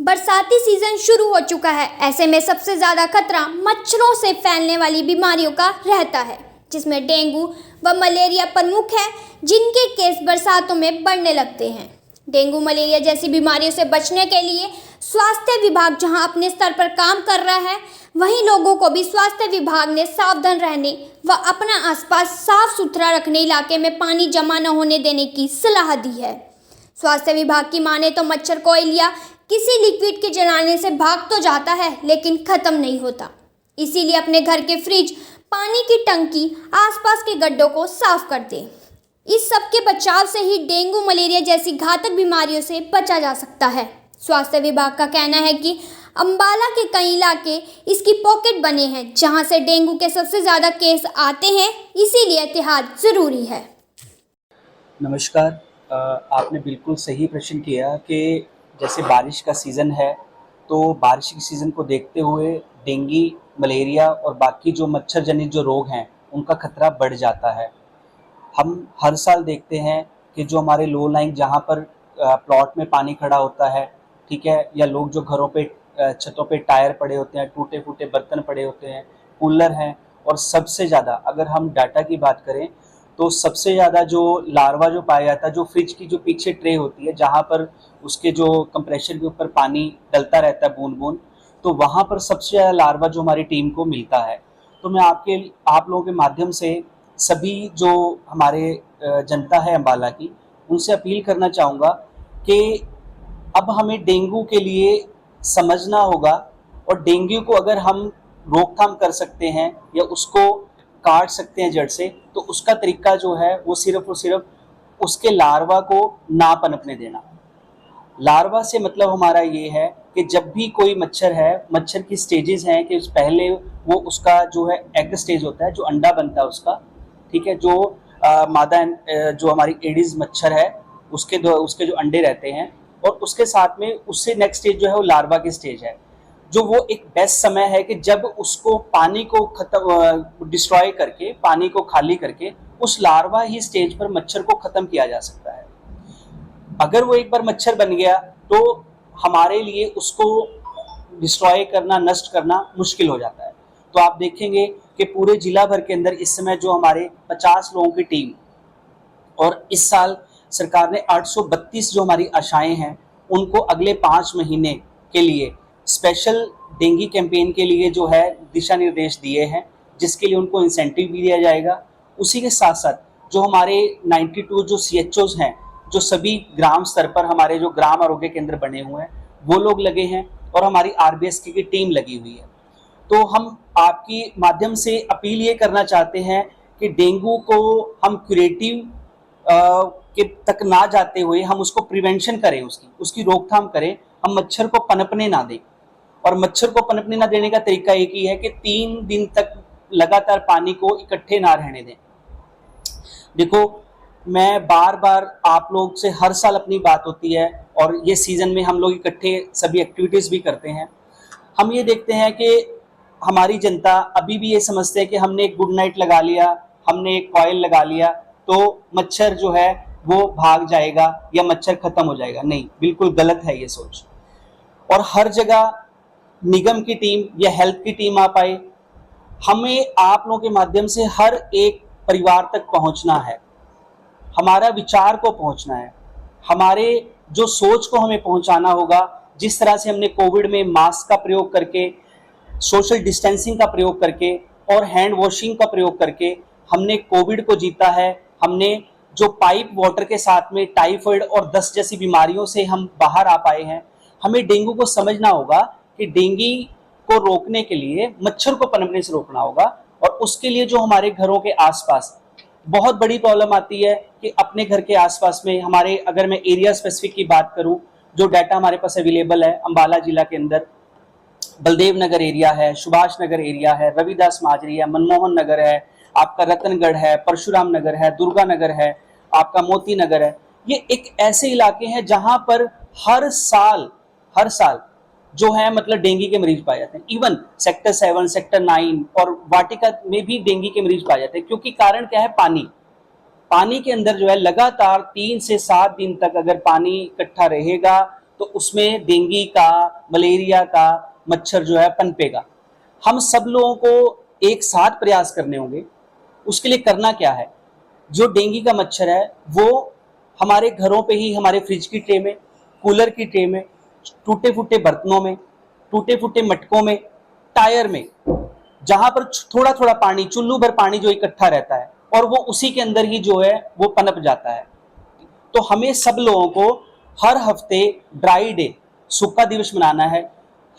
बरसाती सीजन शुरू हो चुका है। ऐसे में सबसे ज़्यादा खतरा मच्छरों से फैलने वाली बीमारियों का रहता है, जिसमें डेंगू व मलेरिया प्रमुख है, जिनके केस बरसातों में बढ़ने लगते हैं। डेंगू मलेरिया जैसी बीमारियों से बचने के लिए स्वास्थ्य विभाग जहां अपने स्तर पर काम कर रहा है, वहीं लोगों को भी स्वास्थ्य विभाग ने सावधान रहने व अपना आसपास साफ सुथरा रखने, इलाके में पानी जमा न होने देने की सलाह दी है। स्वास्थ्य विभाग की माने तो मच्छर कोयल या किसी लिक्विड के जलाने से भाग तो जाता है, लेकिन ख़त्म नहीं होता। इसीलिए अपने घर के फ्रिज, पानी की टंकी, आसपास के गड्ढों को साफ कर दें। इस सब के बचाव से ही डेंगू मलेरिया जैसी घातक बीमारियों से बचा जा सकता है। स्वास्थ्य विभाग का कहना है कि अंबाला के कई इलाके इसकी पॉकेट बने हैं, जहां से डेंगू के सबसे ज़्यादा केस आते हैं, इसीलिए एहतियात ज़रूरी है। नमस्कार। आपने बिल्कुल सही प्रश्न किया कि जैसे बारिश का सीज़न है, तो बारिश के सीज़न को देखते हुए डेंगू, मलेरिया और बाकी जो मच्छर जनित जो रोग हैं, उनका खतरा बढ़ जाता है। हम हर साल देखते हैं कि जो हमारे लो लाइंग जहाँ पर प्लॉट में पानी खड़ा होता है, ठीक है, या लोग जो घरों पे छतों पे टायर पड़े होते हैं, टूटे फूटे बर्तन पड़े होते हैं, कूलर हैं, और सबसे ज़्यादा अगर हम डाटा की बात करें तो सबसे ज़्यादा जो लार्वा जो पाया जाता है, जो फ्रिज की जो पीछे ट्रे होती है, जहाँ पर उसके जो कंप्रेशर के ऊपर पानी डलता रहता है बूंद बूंद, तो वहाँ पर सबसे ज़्यादा लार्वा जो हमारी टीम को मिलता है। तो मैं आप लोगों के माध्यम से सभी जो हमारे जनता है अम्बाला की, उनसे अपील करना चाहूँगा कि अब हमें डेंगू के लिए समझना होगा, और डेंगू को अगर हम रोकथाम कर सकते हैं या उसको काट सकते हैं जड़ से, तो उसका तरीका जो है वो सिर्फ और सिर्फ उसके लार्वा को ना पनपने देना। लार्वा से मतलब हमारा ये है कि जब भी कोई मच्छर है, मच्छर की स्टेजेस हैं कि पहले वो उसका जो है एग स्टेज होता है, जो अंडा बनता है उसका, ठीक है, जो मादा जो हमारी एडिस मच्छर है उसके जो अंडे रहते हैं, और उसके साथ में उससे नेक्स्ट स्टेज जो है वो लार्वा की स्टेज है, जो वो एक बेस्ट समय है कि जब उसको पानी को खत्म डिस्ट्रॉय करके, पानी को खाली करके उस लार्वा ही स्टेज पर मच्छर को खत्म किया जा सकता है। अगर वो एक बार मच्छर बन गया तो हमारे लिए उसको डिस्ट्रॉय करना, नष्ट करना मुश्किल हो जाता है। तो आप देखेंगे कि पूरे जिला भर के अंदर इस समय जो हमारे 50 लोगों की टीम, और इस साल सरकार ने 832 जो हमारी आशाएं हैं उनको अगले 5 महीने के लिए स्पेशल डेंगू कैंपेन के लिए जो है दिशा निर्देश दिए हैं, जिसके लिए उनको इंसेंटिव भी दिया जाएगा। उसी के साथ साथ जो हमारे 92 जो CHOs हैं, जो सभी ग्राम स्तर पर हमारे जो ग्राम आरोग्य केंद्र बने हुए हैं, वो लोग लगे हैं, और हमारी RBSK की टीम लगी हुई है। तो हम आपकी माध्यम से अपील ये करना चाहते हैं कि डेंगू को हम क्यूरेटिव के तक ना जाते हुए हम उसको प्रिवेंशन करें, उसकी रोकथाम करें, हम मच्छर को पनपने ना दें। और मच्छर को पनपने ना देने का तरीका एक ही है कि 3 दिन तक लगातार पानी को इकट्ठे ना रहने दें। देखो, मैं बार बार आप लोग से हर साल अपनी बात होती है, और ये सीज़न में हम लोग इकट्ठे सभी एक्टिविटीज़ भी करते हैं। हम ये देखते हैं कि हमारी जनता अभी भी ये समझते हैं कि हमने एक गुड नाइट लगा लिया, हमने एक कॉइल लगा लिया तो मच्छर जो है वो भाग जाएगा या मच्छर खत्म हो जाएगा। नहीं, बिल्कुल गलत है ये सोच। और हर जगह निगम की टीम या हेल्थ की टीम आ पाए, हमें आप लोगों के माध्यम से हर एक परिवार तक पहुंचना है, हमारा विचार को पहुंचना है, हमारे जो सोच को हमें पहुंचाना होगा। जिस तरह से हमने कोविड में मास्क का प्रयोग करके, सोशल डिस्टेंसिंग का प्रयोग करके और हैंड वॉशिंग का प्रयोग करके हमने कोविड को जीता है, हमने जो पाइप वाटर के साथ में टाइफाइड और दस्त जैसी बीमारियों से हम बाहर आ पाए हैं, हमें डेंगू को समझना होगा कि डेंगू को रोकने के लिए मच्छर को पनपने से रोकना होगा। और उसके लिए जो हमारे घरों के आसपास बहुत बड़ी प्रॉब्लम आती है कि अपने घर के आसपास में हमारे, अगर मैं एरिया स्पेसिफिक की बात करूं, जो डाटा हमारे पास अवेलेबल है अम्बाला जिला के अंदर, बलदेव नगर एरिया है, सुभाष नगर एरिया है, रविदास माजरी है, मनमोहन नगर है, आपका रतनगढ़ है, परशुराम नगर है, दुर्गा नगर है, आपका मोती नगर है। ये एक ऐसे इलाके हैं जहां पर हर साल जो है मतलब डेंगू के मरीज पाए जाते हैं। इवन सेक्टर 7, सेक्टर 9 और वाटिका में भी डेंगू के मरीज पाए जाते हैं। क्योंकि कारण क्या है? पानी के अंदर जो है लगातार 3 से 7 दिन तक अगर पानी इकट्ठा रहेगा तो उसमें डेंगू का, मलेरिया का मच्छर जो है पनपेगा। हम सब लोगों को एक साथ प्रयास करने होंगे। उसके लिए करना क्या है, जो डेंगू का मच्छर है वो हमारे घरों पे ही, हमारे फ्रिज की ट्रे में, कूलर की ट्रे में, टूटे फूटे बर्तनों में, टूटे फूटे मटकों में, टायर में, जहां पर थोड़ा थोड़ा पानी, चुल्लू भर पानी जो इकट्ठा रहता है और वो उसी के अंदर ही जो है वो पनप जाता है। तो हमें सब लोगों को हर हफ्ते ड्राई डे, सूखा दिवस मनाना है।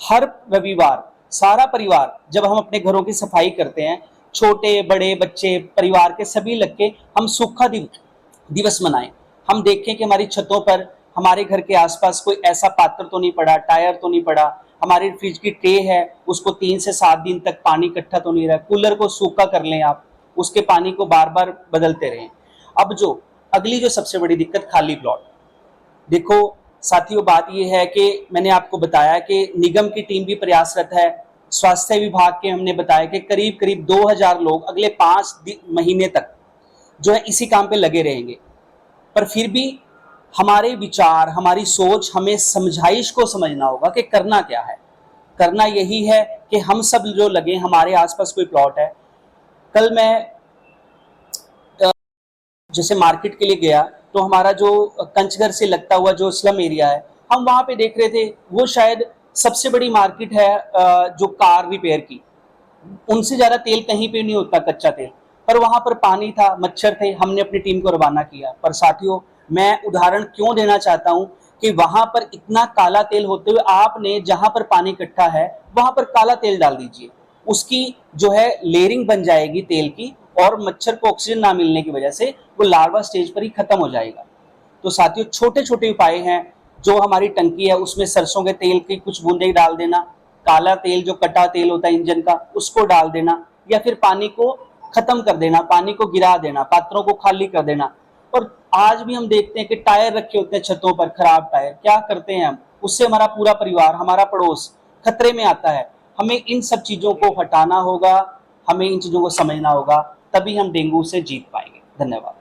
हर रविवार सारा परिवार, जब हम अपने घरों की सफाई करते हैं, छोटे बड़े बच्चे परिवार के सभी लग के हम सूखा दिवस मनाएं। हम देखें कि हमारी छतों पर, हमारे घर के आसपास कोई ऐसा पात्र तो नहीं पड़ा, टायर तो नहीं पड़ा, हमारी फ्रिज की ट्रे है उसको 3 से 7 दिन तक पानी इकट्ठा तो नहीं रहा, कूलर को सूखा कर लें आप, उसके पानी को बार बार बदलते रहें। अब जो अगली जो सबसे बड़ी दिक्कत, खाली प्लॉट। देखो साथियों, बात यह है कि मैंने आपको बताया कि निगम की टीम भी प्रयासरत है, स्वास्थ्य विभाग के हमने बताया कि करीब करीब 2000 लोग अगले 5 महीने तक जो है इसी काम पे लगे रहेंगे। पर फिर भी हमारे विचार, हमारी सोच, हमें समझाइश को समझना होगा कि करना क्या है। करना यही है कि हम सब जो लगे, हमारे आसपास कोई प्लॉट है। कल मैं जैसे मार्केट के लिए गया तो हमारा जो कंचघर से लगता हुआ जो स्लम एरिया है, हम वहां पे देख रहे थे, वो शायद सबसे बड़ी मार्केट है जो कार रिपेयर की। उनसे ज्यादा तेल कहीं पे नहीं होता, कच्चा तेल। पर वहां पर पानी था, मच्छर थे, हमने अपनी टीम को रवाना किया। पर साथियों, मैं उदाहरण क्यों देना चाहता हूं कि वहां पर इतना काला तेल होते हुए आपने जहां पर पानी इकट्ठा है वहां पर काला तेल डाल दीजिए, उसकी जो है लेयरिंग बन जाएगी तेल की, और मच्छर को ऑक्सीजन ना मिलने की वजह से वो लार्वा स्टेज पर ही खत्म हो जाएगा। तो साथियों, छोटे छोटे उपाय हैं। जो हमारी टंकी है उसमें सरसों के तेल की कुछ बूंदे डाल देना, काला तेल जो कटा तेल होता है इंजन का उसको डाल देना, या फिर पानी को खत्म कर देना, पानी को गिरा देना, पात्रों को खाली कर देना। और आज भी हम देखते हैं कि टायर रखे होते हैं छतों पर, खराब टायर, क्या करते हैं हम, उससे हमारा पूरा परिवार, हमारा पड़ोस खतरे में आता है। हमें इन सब चीजों को हटाना होगा, हमें इन चीजों को समझना होगा, तभी हम डेंगू से जीत पाएंगे। धन्यवाद।